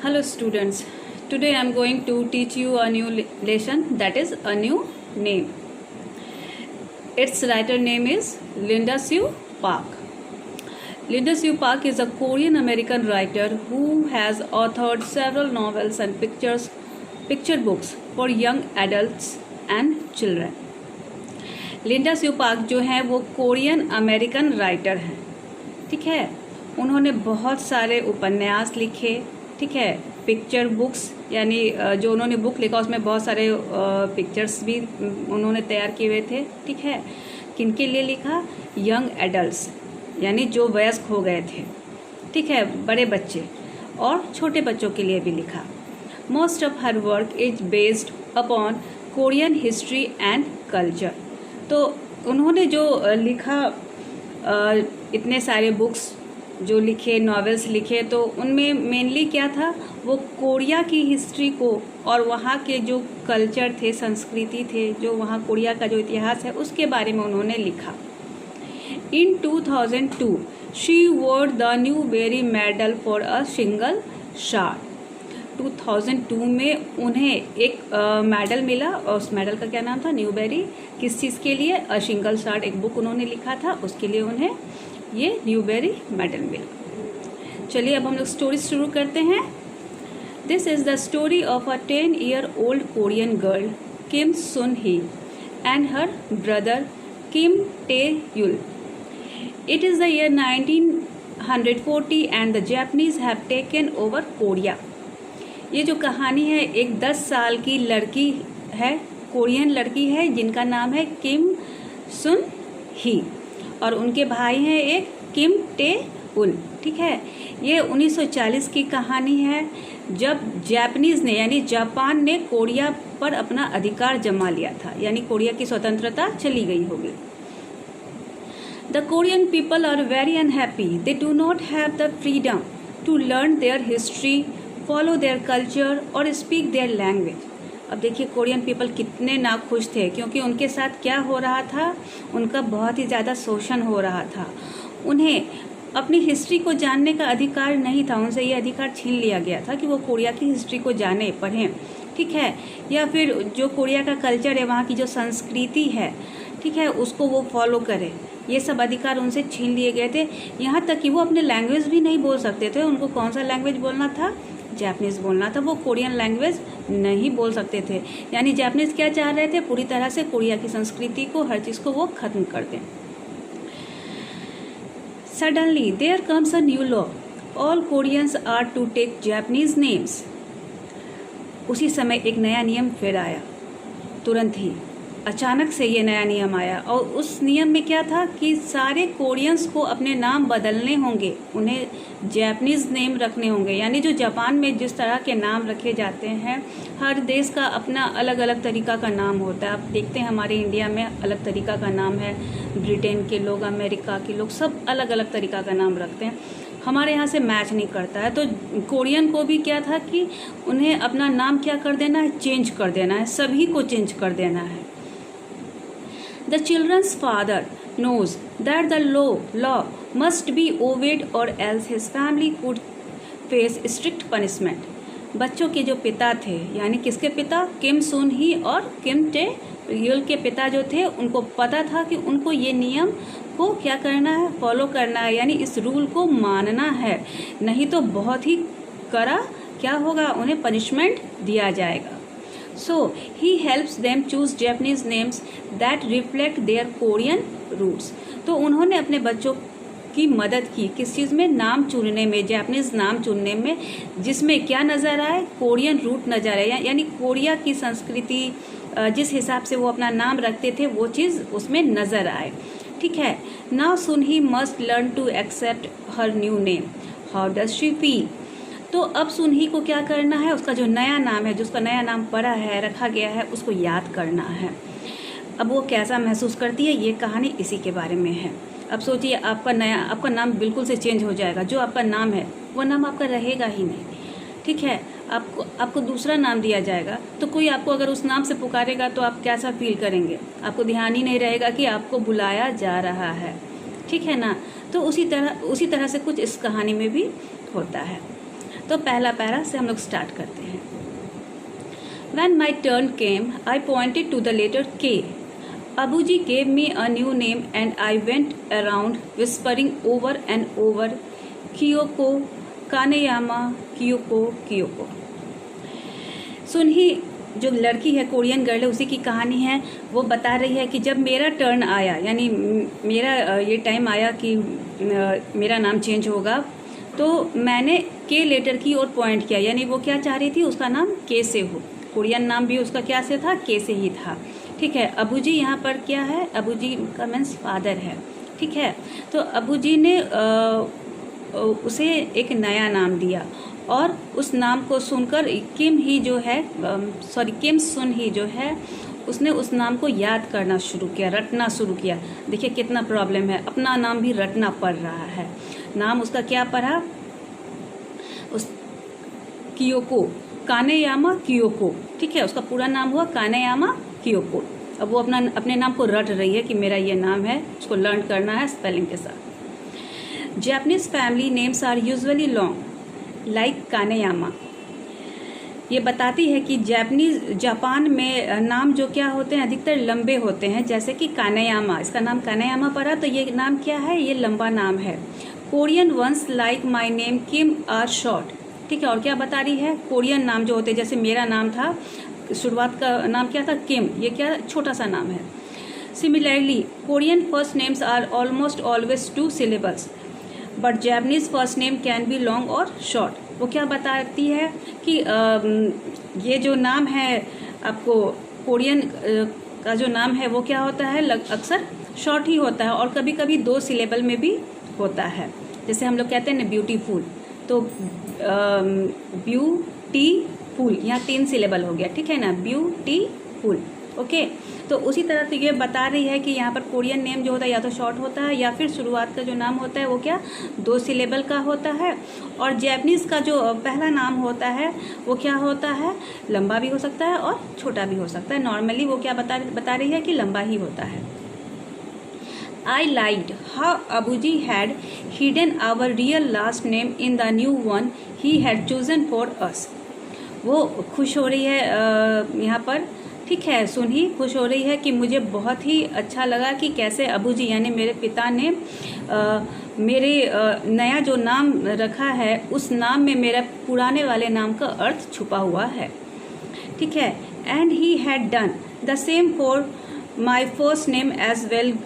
Hello students, today I am going to teach you a new lesson, that is a new name. Its writer name is Linda Sue Park. Linda Sue Park is a Korean American writer who has authored several novels and picture books for young adults and children. Linda Sue Park जो है वो Korean American writer हैं, ठीक है। उन्होंने बहुत सारे उपन्यास लिखे, ठीक है। पिक्चर बुक्स यानी जो उन्होंने बुक लिखा उसमें बहुत सारे पिक्चर्स भी उन्होंने तैयार किए हुए थे, ठीक है। किनके लिए लिखा? यंग एडल्ट्स यानी जो वयस्क हो गए थे, ठीक है, बड़े बच्चे और छोटे बच्चों के लिए भी लिखा। Most of her work is based upon Korean history and culture. तो उन्होंने जो लिखा इतने सारे बुक्स जो लिखे, नॉवेल्स लिखे, तो उनमें मेनली क्या था, वो कोरिया की हिस्ट्री को और वहाँ के जो कल्चर थे, संस्कृति थे, जो वहाँ कोरिया का जो इतिहास है उसके बारे में उन्होंने लिखा। इन 2002 she won the Newbery medal for a single shot. 2002 में उन्हें एक मेडल मिला और उस मेडल का क्या नाम था? न्यूबेरी। किस चीज़ के लिए? अ सिंगल शॉट, एक बुक उन्होंने लिखा था, उसके लिए उन्हें ये न्यूबेरी मेडल मिला। चलिए अब हम लोग स्टोरी शुरू करते हैं। This is the story of a 10-year-old Korean girl Kim Sun Hee and her brother Kim Tae Yul. It is the year 1940 and the Japanese have taken over Korea. ये जो कहानी है, एक 10 साल की लड़की है, कोरियन लड़की है, जिनका नाम है किम सुन ही और उनके भाई हैं एक किम टे उल, ठीक है। ये 1940 की कहानी है, जब जापानीज ने यानी जापान ने कोरिया पर अपना अधिकार जमा लिया था, यानी कोरिया की स्वतंत्रता चली गई होगी। The Korean people are very unhappy, they do not have the freedom to learn their history, follow their culture और स्पीक देयर लैंग्वेज। अब देखिए कोरियन पीपल कितने नाखुश थे, क्योंकि उनके साथ क्या हो रहा था, उनका बहुत ही ज़्यादा शोषण हो रहा था। उन्हें अपनी हिस्ट्री को जानने का अधिकार नहीं था, उनसे ये अधिकार छीन लिया गया था कि वो कोरिया की हिस्ट्री को जाने, पढ़ें, ठीक है, या फिर जो कोरिया का कल्चर है, वहाँ की जो संस्कृति है, ठीक है, उसको वो फॉलो करें। ये सब अधिकार उनसे छीन लिए गए थे। यहाँ तक कि वो अपने लैंग्वेज भी नहीं बोल सकते थे। उनको कौन सा लैंग्वेज बोलना था? जापानीज बोलना था। वो कोरियन लैंग्वेज नहीं बोल सकते थे। यानी जापानीज क्या चाह रहे थे? पूरी तरह से कोरिया की संस्कृति को, हर चीज़ को वो खत्म कर दें। Suddenly there comes a new law, all Koreans are to take Japanese names. उसी समय एक नया नियम फिर आया, तुरंत ही अचानक से ये नया नियम आया, और उस नियम में क्या था कि सारे कोरियंस को अपने नाम बदलने होंगे, उन्हें जापानीज नेम रखने होंगे। यानी जो जापान में जिस तरह के नाम रखे जाते हैं, हर देश का अपना अलग अलग तरीका का नाम होता है। आप देखते हैं हमारे इंडिया में अलग तरीका का नाम है, ब्रिटेन के लोग, अमेरिका के लोग, सब अलग अलग तरीका का नाम रखते हैं, हमारे यहाँ से मैच नहीं करता है। तो कोरियन को भी क्या था कि उन्हें अपना नाम क्या कर देना है? चेंज कर देना है, सभी को चेंज कर देना है। The children's father knows that the law must be obeyed or else his family could face strict punishment. बच्चों के जो पिता थे, यानी किसके पिता? किम सुन ही और किम टे युल के पिता जो थे, उनको पता था कि उनको ये नियम को क्या करना है? फॉलो करना है, यानी इस रूल को मानना है, नहीं तो बहुत ही कड़ा क्या होगा? उन्हें पनिशमेंट दिया जाएगा। So he helps them choose Japanese names that reflect their Korean roots. तो उन्होंने अपने बच्चों की मदद की किस चीज़ में? नाम चुनने में, जापानीज नाम चुनने में, जिसमें क्या नज़र आए? कोरियन रूट नज़र आए, यानी कोरिया की संस्कृति, जिस हिसाब से वो अपना नाम रखते थे वो चीज़ उसमें नज़र आए, ठीक है। Now Sunhee must learn to accept her new name, how does she feel. तो अब सुनही को क्या करना है? उसका जो नया नाम है, जो उसका नया नाम पड़ा है, रखा गया है, उसको याद करना है। अब वो कैसा महसूस करती है, ये कहानी इसी के बारे में है। अब सोचिए आपका नाम बिल्कुल से चेंज हो जाएगा। जो आपका नाम है वो नाम आपका रहेगा ही नहीं, ठीक है। आपको दूसरा नाम दिया जाएगा, तो कोई आपको अगर उस नाम से पुकारेगा तो आप कैसा फील करेंगे? आपको ध्यान ही नहीं रहेगा कि आपको बुलाया जा रहा है, ठीक है ना। तो उसी तरह से कुछ इस कहानी में भी होता है। तो पहला पैरा से हम लोग स्टार्ट करते हैं। When my turn came, I pointed to the letter K. Abuji gave me a new name and I went around whispering over and over, Kyoko, Kaneyama, Kyoko, Kyoko. सुनही जो लड़की है, कोरियन गर्ल है, उसी की कहानी है। वो बता रही है कि जब मेरा टर्न आया, यानी मेरा ये टाइम आया कि मेरा नाम चेंज होगा, तो मैंने के लेटर की ओर पॉइंट किया। यानी वो क्या चाह रही थी, उसका नाम के से हो। कोरियन नाम भी उसका क्या से था, के से ही था। ठीक है। अबूजी यहाँ पर क्या है, अबूजी का मीन्स फादर है। ठीक है। तो अबूजी ने उसे एक नया नाम दिया और उस नाम को सुनकर किम सुन ही जो है, उसने उस नाम को याद करना शुरू किया, रटना शुरू किया। देखिए कितना प्रॉब्लम है, अपना नाम भी रटना पड़ रहा है। नाम उसका क्या पढ़ा, उस कियोको, कानेयामा कियोको। ठीक है। उसका पूरा नाम हुआ कानेयामा कियोको। अब वो अपने नाम को रट रही है कि मेरा ये नाम है, उसको लर्न करना है स्पेलिंग के साथ। Japanese family names are usually long like Kaneyama. ये बताती है कि जापान में नाम जो क्या होते हैं, अधिकतर लंबे होते हैं, जैसे कि कानेयामा। इसका नाम कानेयामा पड़ा, तो ये नाम क्या है, ये लंबा नाम है। Korean ones like my name Kim are short. ठीक है। और क्या बता रही है, कोरियन नाम जो होते हैं, जैसे मेरा नाम था, शुरुआत का नाम क्या था, किम, ये क्या छोटा सा नाम है। Similarly Korean first names are almost always 2 syllables but Japanese first name can be long or short. वो क्या बताती है कि ये जो नाम है आपको, कोरियन का जो नाम है वो क्या होता है, अक्सर शॉर्ट ही होता है और कभी कभी 2 syllable में भी होता है। जैसे हम लोग कहते हैं ना ब्यूटीफुल, तो ब्यूटीफुल यहाँ 3 syllable हो गया। ठीक है ना, ब्यूटीफुल। ओके। तो उसी तरह से ये बता रही है कि यहाँ पर कोरियन नेम जो होता है या तो शॉर्ट होता है या फिर शुरुआत का जो नाम होता है वो क्या 2 syllable का होता है, और जैपनीज का जो पहला नाम होता है वो क्या होता है, लंबा भी हो सकता है और छोटा भी हो सकता है। नॉर्मली वो क्या बता रही है कि लंबा ही होता है। I liked how Abuji had hidden our real last name in the new one he had chosen for us. वो खुश हो रही है यहाँ पर। ठीक है। सुनही खुश हो रही है कि मुझे बहुत ही अच्छा लगा कि कैसे अबूजी यानी मेरे पिता ने मेरे नया जो नाम रखा है उस नाम में मेरा पुराने वाले नाम का अर्थ छुपा हुआ है। ठीक है। And he had done the same for my first name as well.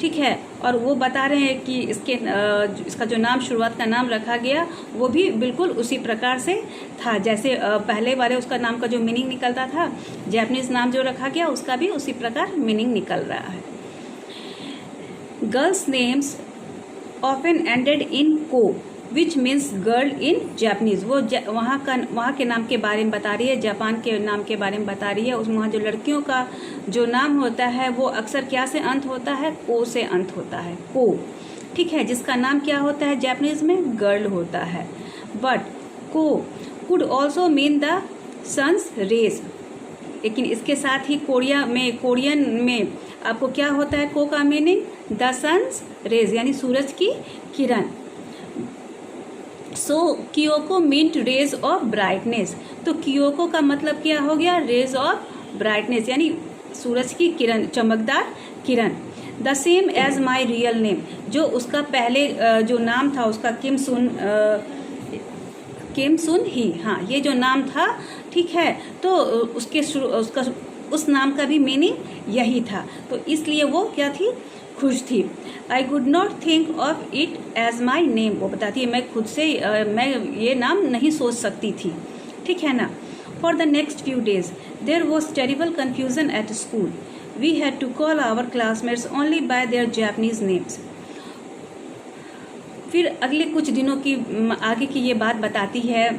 ठीक है। और वो बता रहे हैं कि इसका जो नाम शुरुआत का नाम रखा गया वो भी बिल्कुल उसी प्रकार से था, जैसे पहले वाले उसका नाम का जो मीनिंग निकलता था, जापानीज नाम जो रखा गया उसका भी उसी प्रकार मीनिंग निकल रहा है। Girls names often ended in ko which means girl in Japanese. वो वहाँ के नाम के बारे में बता रही है, जापान के नाम के बारे में बता रही है। उस वहाँ जो लड़कियों का जो नाम होता है वो अक्सर क्या से अंत होता है, को से अंत होता है, को। ठीक है। जिसका नाम क्या होता है जापानीज में, गर्ल होता है। But Ko could also mean the sun's rays. लेकिन इसके साथ ही कोरियन में आपको क्या होता है, को का मीनिंग द सन्स रेज यानी सूरज की किरण। सो कियोको मीन्ट रेज ऑफ ब्राइटनेस। तो कियोको का मतलब क्या हो गया, रेज ऑफ ब्राइटनेस यानी सूरज की किरण, चमकदार किरण। The same as my real name. जो उसका पहले जो नाम था उसका किम सुन ही, हाँ ये जो नाम था। ठीक है। तो उस नाम का भी मीनिंग यही था, तो इसलिए वो क्या थी, खुश थी। I could not think of it as my name. वो बताती है मैं खुद से मैं ये नाम नहीं सोच सकती थी। ठीक है ना। For the next few days there was terrible confusion at school. We had to call our classmates only by their Japanese names. फिर अगले कुछ दिनों की आगे की ये बात बताती है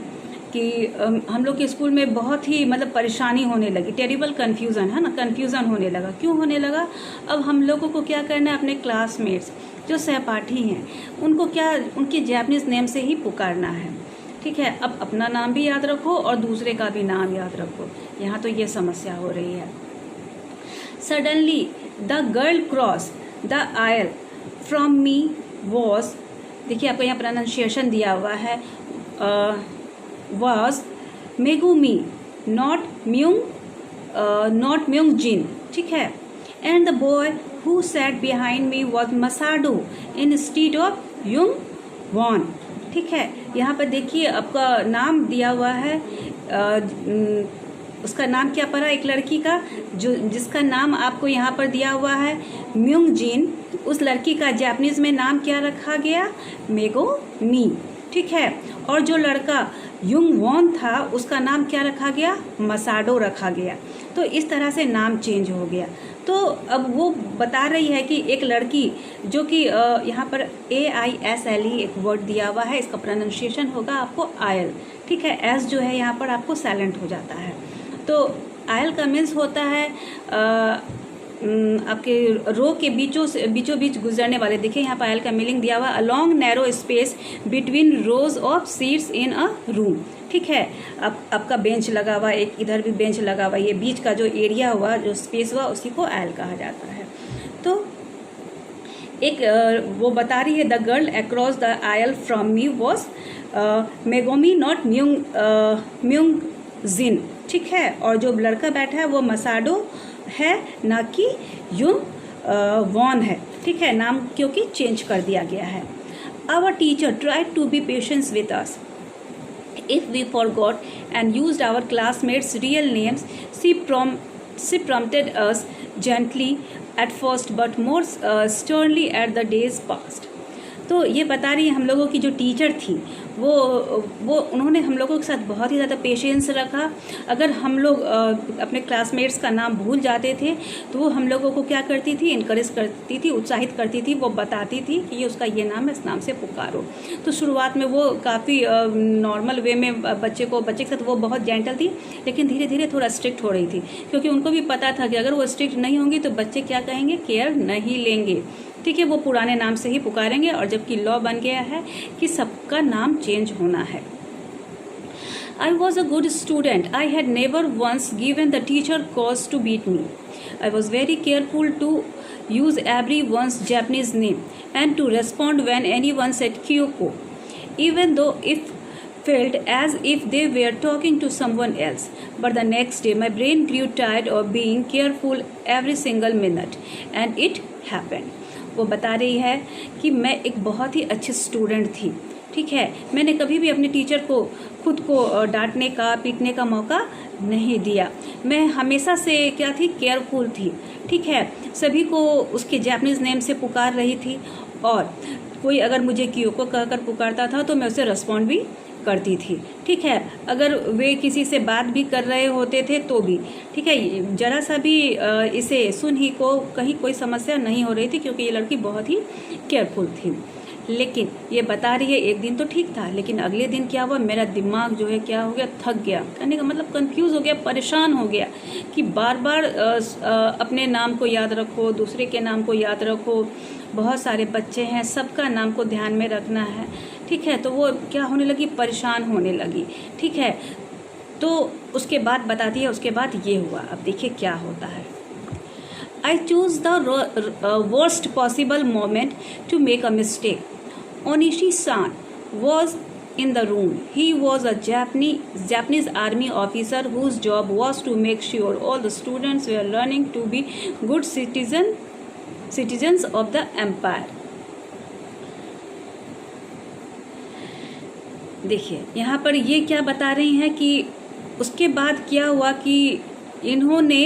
कि हम लोग के स्कूल में बहुत ही मतलब परेशानी होने लगी, टेरिबल कन्फ्यूज़न है ना, कन्फ्यूज़न होने लगा। क्यों होने लगा, अब हम लोगों को क्या करना है, अपने क्लासमेट्स जो सहपाठी हैं उनको क्या उनके जापानीज नेम से ही पुकारना है। ठीक है। अब अपना नाम भी याद रखो और दूसरे का भी नाम याद रखो। यहाँ तो ये समस्या हो रही है। Suddenly the girl cross the aisle from me was. देखिए आपको यहाँ प्रोनाउंसिएशन दिया हुआ है, was Megumi, not Myung Jin. ठीक है. And the boy who sat behind me was Masado instead of Yung Won. ठीक है. यहाँ पर देखिए आपका नाम दिया हुआ है, उसका नाम क्या पड़ा, एक लड़की का जो जिसका नाम आपको यहाँ पर दिया हुआ है म्यूंग जिन, उस लड़की का जापानीज़ में नाम क्या रखा गया, मेगो मी. ठीक है. और जो लड़का युंग वॉन था उसका नाम क्या रखा गया, मसाडो रखा गया. तो इस तरह से नाम चेंज हो गया. तो अब वो बता रही है कि एक लड़की जो कि यहाँ पर AISLE एक वर्ड दिया हुआ है, इसका प्रोनाउंसिएशन होगा आपको आयल. ठीक है. एस जो है यहाँ पर आपको साइलेंट हो जाता है. तो आयल का मीन्स होता है आपके रो के बीचों बीच गुजरने वाले. देखिए यहाँ पर आयल का मीनिंग दिया हुआ, along narrow space between rose of seats in a room. ठीक है. आपका बेंच लगा हुआ, एक इधर भी बेंच लगा हुआ, ये बीच का जो एरिया हुआ, जो स्पेस हुआ, उसी को आयल कहा जाता है. तो एक वो बता रही है, the girl across the aisle from me was Megumi not Myung Jin. ठीक है. और जो लड़का बैठा है वो मसाडो है, ना कि युंग वॉन है. ठीक है. नाम क्योंकि चेंज कर दिया गया है. Our teacher tried to be patience with us. If we forgot and used our classmates' real names, she prompted us gently at first, but more sternly as the days passed. तो ये बता रही है हम लोगों की जो टीचर थी वो उन्होंने हम लोगों के साथ बहुत ही ज़्यादा पेशेंस रखा. अगर हम लोग अपने क्लासमेट्स का नाम भूल जाते थे तो वो हम लोगों को क्या करती थी, इनकरेज करती थी, उत्साहित करती थी. वो बताती थी कि ये उसका ये नाम है, इस नाम से पुकारो. तो शुरुआत में वो काफ़ी नॉर्मल वे में बच्चे के साथ वो बहुत जेंटल थी, लेकिन धीरे धीरे थोड़ा स्ट्रिक्ट हो रही थी, क्योंकि उनको भी पता था कि अगर वो स्ट्रिक्ट नहीं होंगी तो बच्चे क्या कहेंगे, केयर नहीं लेंगे. ठीक है. वो पुराने नाम से ही पुकारेंगे. और जबकि लॉ बन गया है कि सबका नाम चेंज होना है. I was a good student. I had never once given the teacher cause to beat me. I was very careful to use everyone's Japanese name and to respond when anyone said Kyoko, even though it felt as if they were talking to someone else. But the next day my brain grew tired of being careful every single minute, and it happened. वो बता रही है कि मैं एक बहुत ही अच्छी student थी. ठीक है. मैंने कभी भी अपने टीचर को खुद को डांटने का, पीटने का मौका नहीं दिया. मैं हमेशा से क्या थी, केयरफुल थी. ठीक है. सभी को उसके जापानीज़ नेम से पुकार रही थी, और कोई अगर मुझे क्योको कहकर पुकारता था तो मैं उसे रिस्पॉन्ड भी करती थी. ठीक है. अगर वे किसी से बात भी कर रहे होते थे तो भी. ठीक है. जरा सा भी इसे सुन ही को कहीं कोई समस्या नहीं हो रही थी, क्योंकि ये लड़की बहुत ही केयरफुल थी. लेकिन ये बता रही है एक दिन तो ठीक था, लेकिन अगले दिन क्या हुआ, मेरा दिमाग जो है क्या हो गया, थक गया. कहने का मतलब कंफ्यूज हो गया, परेशान हो गया कि बार बार अपने नाम को याद रखो, दूसरे के नाम को याद रखो, बहुत सारे बच्चे हैं, सबका नाम को ध्यान में रखना है. ठीक है. तो वो क्या होने लगी, परेशान होने लगी. ठीक है. तो उसके बाद बताती है, उसके बाद ये हुआ. अब देखिए क्या होता है. I chose the worst possible moment to make a mistake. Onishi-san was in the room. He was a Japanese army officer whose job was to make sure all the students were learning to be good citizens of the empire. देखिए यहाँ पर ये क्या बता रही हैं कि उसके बाद क्या हुआ कि इन्होंने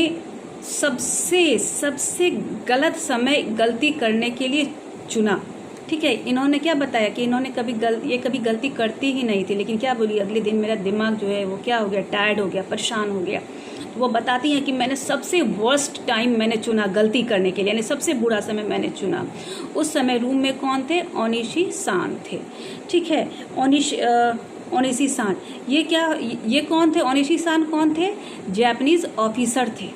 सबसे गलत समय गलती करने के लिए चुना. ठीक है. इन्होंने क्या बताया कि इन्होंने कभी गलती करती ही नहीं थी, लेकिन क्या बोली, अगले दिन मेरा दिमाग जो है वो क्या हो गया, टायर्ड हो गया, परेशान हो गया. तो वो बताती हैं कि मैंने सबसे वर्स्ट टाइम मैंने चुना गलती करने के लिए, यानी सबसे बुरा समय मैंने चुना. उस समय रूम में कौन थे, ओनिशी सान थे. ठीक है. ओनिशी सान ये कौन थे, ओनिशी सान कौन थे, जापानीज ऑफिसर थे.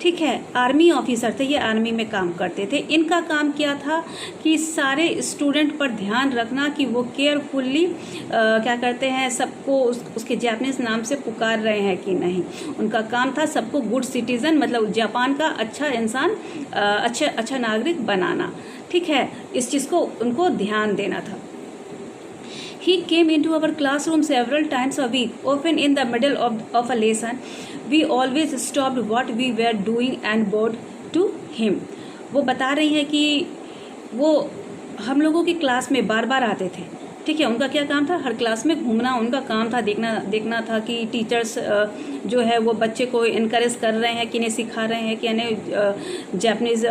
ठीक है. आर्मी ऑफिसर थे, ये आर्मी में काम करते थे. इनका काम क्या था कि सारे स्टूडेंट पर ध्यान रखना कि वो केयरफुल्ली क्या करते हैं, सबको उसके जापानीज नाम से पुकार रहे हैं कि नहीं. उनका काम था सबको गुड सिटीजन, मतलब जापान का अच्छा इंसान, अच्छा नागरिक बनाना. ठीक है. इस चीज़ को उनको ध्यान देना था. He came into our classroom several times a week, often in the middle of a lesson. We always stopped what we were doing and bowed to him. वो बता रही हैं कि वो हम लोगों की क्लास में बार बार आते थे, ठीक है। उनका क्या काम था, हर क्लास में घूमना उनका काम था, देखना था कि टीचर्स जो है वो बच्चे को इनकरेज कर रहे हैं कि नहीं, सिखा रहे हैं कि यानी जापानीज़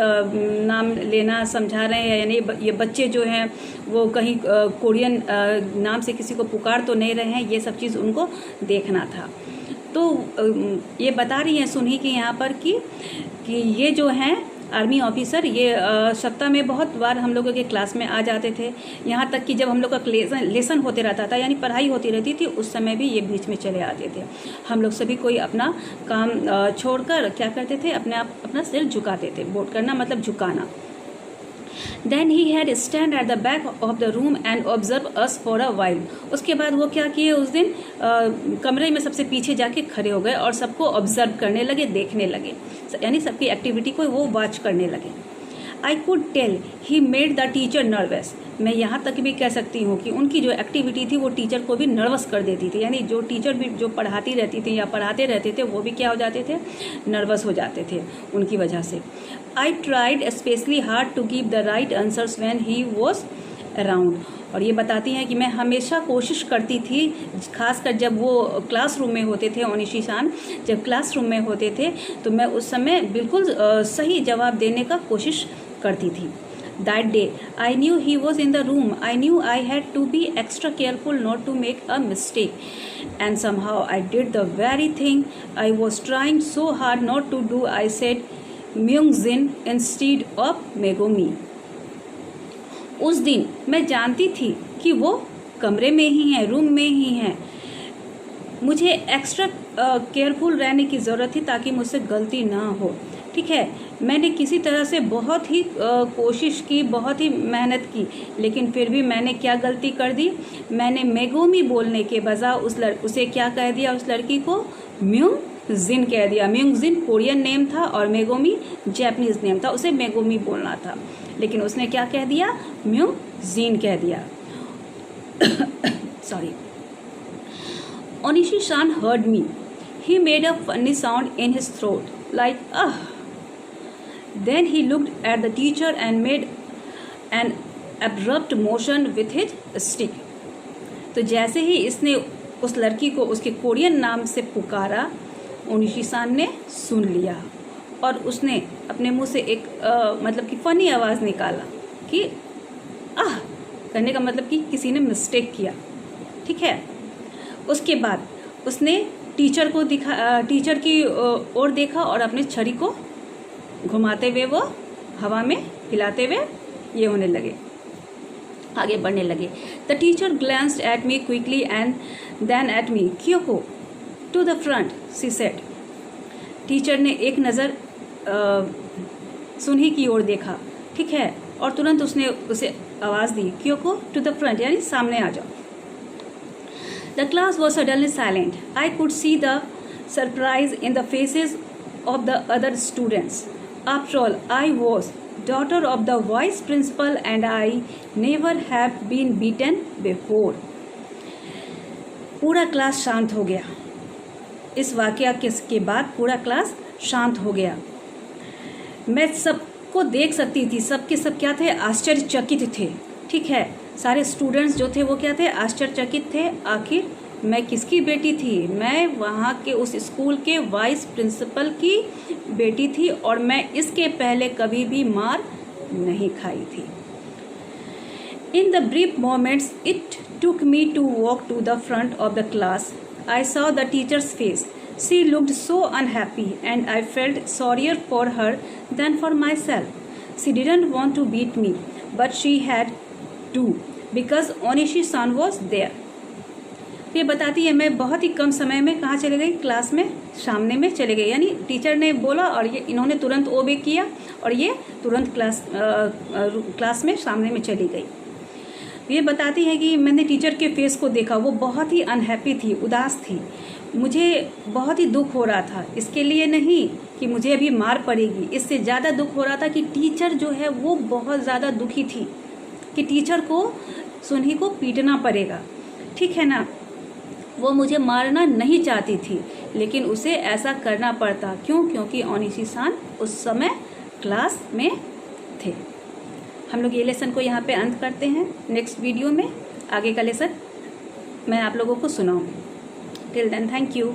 नाम लेना समझा रहे हैं, यानी ये बच्चे जो हैं वो कहीं कोरियन नाम से किसी को पुकार तो नहीं रहे हैं, ये सब चीज़ उनको देखना था। तो ये बता रही हैं सुनही कि यहाँ पर कि ये जो हैं आर्मी ऑफिसर, ये सप्ताह में बहुत बार हम लोगों के क्लास में आ जाते थे। यहाँ तक कि जब हम लोग का लेसन होते रहता था, यानी पढ़ाई होती रहती थी, उस समय भी ये बीच में चले आते थे। हम लोग सभी कोई अपना काम छोड़कर क्या करते थे, अपना सिर झुकाते थे। बोट करना मतलब झुकाना। Then he had stand at the back of the room and observe us for a while. उसके बाद वो क्या किए, उस दिन कमरे में सबसे पीछे जाके खड़े हो गए और सबको ऑब्जर्व करने लगे, देखने लगे, यानी सबकी एक्टिविटी को वो वॉच करने लगे। I could tell he made the teacher nervous. मैं यहाँ तक भी कह सकती हूँ कि उनकी जो एक्टिविटी थी वो टीचर को भी नर्वस कर देती थी, यानी जो टीचर भी जो पढ़ाती रहती थी या पढ़ाते रहते थे वो भी क्या हो जाते थे, नर्वस हो जाते थे उनकी वजह से। I tried especially hard to give the right answers when he was around. और ये बताती हैं कि मैं हमेशा कोशिश करती थी, खासकर जब वो क्लासरूम में होते थे, ओनिशी सान जब क्लासरूम में होते थे तो मैं उस समय बिल्कुल सही जवाब देने का कोशिश करती थी। That day, I knew he was in the room. I knew I had to be extra careful not to make a mistake. And somehow I did the very thing I was trying so hard not to do. I said Myung-jin instead of Megumi. उस दिन मैं जानती थी कि वो कमरे में ही हैं, रूम में ही हैं। मुझे एक्स्ट्रा केयरफुल रहने की ज़रूरत थी ताकि मुझसे गलती ना हो, ठीक है। मैंने किसी तरह से बहुत ही कोशिश की, बहुत ही मेहनत की, लेकिन फिर भी मैंने क्या गलती कर दी, मैंने मेगोमी बोलने के बजाय उसे क्या कह दिया, उस लड़की को म्यूंग जिन कह दिया। म्यूंग जिन कोरियन नेम था और मेगोमी जापानीज़ नेम था, उसे मेगोमी बोलना था, लेकिन उसने क्या कह दिया, म्यूंग जिन कह दिया। सॉरी। ओनिशी सान heard me. He made a funny sound in his throat, like ah. Then he looked at the teacher and made an abrupt motion with his stick. तो जैसे ही इसने उस लड़की को उसके कोरियन नाम से पुकारा, ओनिशी सान ने सुन लिया और उसने अपने मुंह से एक मतलब कि फ़नी आवाज़ निकाला कि आह करने का मतलब कि किसी ने मिस्टेक किया, ठीक है। उसके बाद उसने टीचर की ओर देखा और अपने छड़ी को घुमाते हुए वो हवा में हिलाते हुए ये होने लगे, आगे बढ़ने लगे। The teacher glanced at me quickly and then at me. Kyoko to the front she said. Teacher ने एक नज़र सुनही की ओर देखा, ठीक है, और तुरंत उसने उसे आवाज़ दी, क्योको टू द फ्रंट, यानी सामने आ जाओ। The class was suddenly silent. I could see the surprise in the faces of the other students. After all, I was daughter of the vice principal and I never have been beaten before. पूरा class शांत हो गया। इस वाकया के बाद पूरा class शांत हो गया। मैं सबको देख सकती थी, सबके सब क्या थे, आश्चर्यचकित थे, ठीक है। सारे स्टूडेंट्स जो थे वो क्या थे, आश्चर्यचकित थे। आखिर मैं किसकी बेटी थी, मैं वहाँ के उस स्कूल के वाइस प्रिंसिपल की बेटी थी और मैं इसके पहले कभी भी मार नहीं खाई थी। In the brief moments it took me to walk to the front of the class, I saw the teacher's face. She looked so unhappy and I felt sorrier for her than for myself. She didn't want to beat me, but she had to because Onishi-san was there. ये बताती है मैं बहुत ही कम समय में कहाँ चले गई, क्लास में सामने में चले गई, यानी टीचर ने बोला और ये इन्होंने तुरंत ओबे किया और ये तुरंत क्लास में सामने में चली गई। ये बताती है कि मैंने टीचर के फेस को देखा, वो बहुत ही अनहैप्पी थी, उदास थी। मुझे बहुत ही दुख हो रहा था, इसके लिए नहीं कि मुझे अभी मार पड़ेगी, इससे ज़्यादा दुख हो रहा था कि टीचर जो है वो बहुत ज़्यादा दुखी थी कि टीचर को सुनही को पीटना पड़ेगा। ठीक है ना। वो मुझे मारना नहीं चाहती थी, लेकिन उसे ऐसा करना पड़ता। क्यों? क्योंकि ओनिशी सान उस समय क्लास में थे। हम लोग ये लेसन को यहाँ पे अंत करते हैं। नेक्स्ट वीडियो में आगे का लेसन मैं आप लोगों को सुनाऊँ। Till then, thank you.